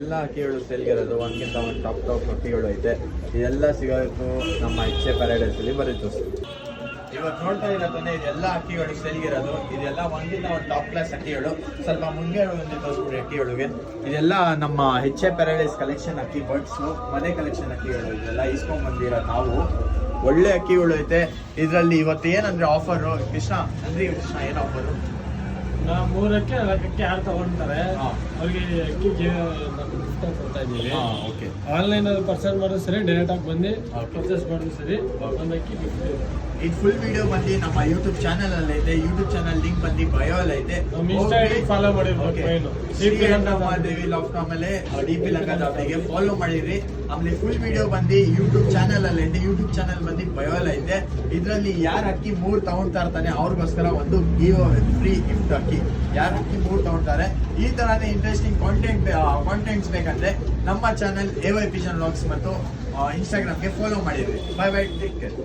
ಎಲ್ಲ ಅಕ್ಕಿಗಳು ಸೇಲ್ಗಿರೋದು ಒಂದ್ಗಿಂತ ಒಂದು ಟಾಪ್ ಅಕ್ಕಿಗಳು ಐತೆ. ಇದೆಲ್ಲ ಸಿಗೋದು ನಮ್ಮ ಇಚ್ಛೆ ಪ್ಯಾರಡೈಸ್ ಅಲ್ಲಿ ಬರುತ್ತೆ. ಇವತ್ತು ನೋಡ್ತಾ ಇರೋದೇ ಇದೆಲ್ಲ ಅಕ್ಕಿಗಳು ಸೇಲ್ಗಿರೋದು. ಇದೆಲ್ಲ ಒಂದ್ಗಿಂತ ಒಂದು ಟಾಪ್ ಕ್ಲಾಸ್ ಅಕ್ಕಿಗಳು. ಸ್ವಲ್ಪ ಮುಂದೆ ತೋರಿಸ್ಬಿಡಿ ಅಕ್ಕಿಗಳಿಗೆ. ಇದೆಲ್ಲ ನಮ್ಮ ಇಚ್ಛೆ ಪ್ಯಾರಡೈಸ್ ಕಲೆಕ್ಷನ್ ಅಕ್ಕಿ ಬರ್ಡ್ಸ್ ಮನೆ ಕಲೆಕ್ಷನ್ ಅಕ್ಕಿಗಳು. ಇದೆಲ್ಲ ಇಸ್ಕೊಂಡ್ ಬಂದಿರೋ ನಾವು ಒಳ್ಳೆ ಅಕ್ಕಿಗಳು ಐತೆ. ಇದರಲ್ಲಿ ಇವತ್ತು ಏನಂದ್ರೆ ಆಫರು ಕೃಷ್ಣ ಅಂದ್ರೆ ಕೃಷ್ಣ ಏನು ಆಫರು? 3 ಅಕ್ಕಿ 4 ಅಕ್ಕಿ ಯಾರು ತಗೊಂತಾರೆ ಅವ್ರಿಗೆ ಅಕ್ಕಿ ಕೊಡ್ತಾ ಇದ್ದೀವಿ. ಆನ್ಲೈನ್ ಅಲ್ಲಿ ಪರ್ಚೇಸ್ ಮಾಡೋದು ಸರಿ, ಡೈರೆಕ್ಟ್ ಆಗಿ ಬಂದು ಪರ್ಚೇಸ್ ಮಾಡೋದು ಸರಿ. ಒಂದು ಅಕ್ಕಿ ಇದು ಫುಲ್ ವಿಡಿಯೋ ಬಂದು ನಮ್ಮ ಯೂಟ್ಯೂಬ್ ಚಾನಲ್ ಅಲ್ಲಿ ಐತೆ. ಯೂಟ್ಯೂಬ್ ಚಾನಲ್ ಲಿಂಕ್ ಬಂದು ಬಯೋ ಅಲ್ಲಿ ಐತೆ. ನಮ್ಮ ಇನ್ಸ್ಟಾ ಐಡಿ ಫಾಲೋ ಮಾಡಿರ್ಬೇಕು. ದೇವಿ ಲಾಫ್ಟ್ ಆಮೇಲೆ DP ಲಂಕಾದಾವರಿಗೆ ಫಾಲೋ ಮಾಡಿರಿ. ಆಮೇಲೆ ಫುಲ್ ವಿಡಿಯೋ ಬಂದು ಯೂಟ್ಯೂಬ್ ಚಾನಲ್ ಅಲ್ಲಿ ಐತೆ. ಯೂಟ್ಯೂಬ್ ಚಾನಲ್ ಬಂದು ಬಯೋ ಅಲ್ಲಿ ಐತೆ. ಇದರಲ್ಲಿ ಯಾರು ಅಕ್ಕಿ 3 ತಗೊಳ್ತಾ ಇರ್ತಾನೆ ಅವ್ರಿಗೋಸ್ಕರ ಒಂದು ಫ್ರೀ ಗಿಫ್ಟ್ ಅಕ್ಕಿ. ಯಾರು ಅಕ್ಕಿ 3 ತಗೊಳ್ತಾರೆ ಈ ತರನೇ ಇಂಟ್ರೆಸ್ಟಿಂಗ್ ಕಾಂಟೆಂಟ್ಸ್ ಬೇಕಂದ್ರೆ ನಮ್ಮ ಚಾನಲ್ AY ಪಿಜನ್ ವ್ಲಾಗ್ಸ್ ಮತ್ತು ಇನ್ಸ್ಟಾಗ್ರಾಮ್ಗೆ ಫಾಲೋ ಮಾಡಿರಿ. Bye take care.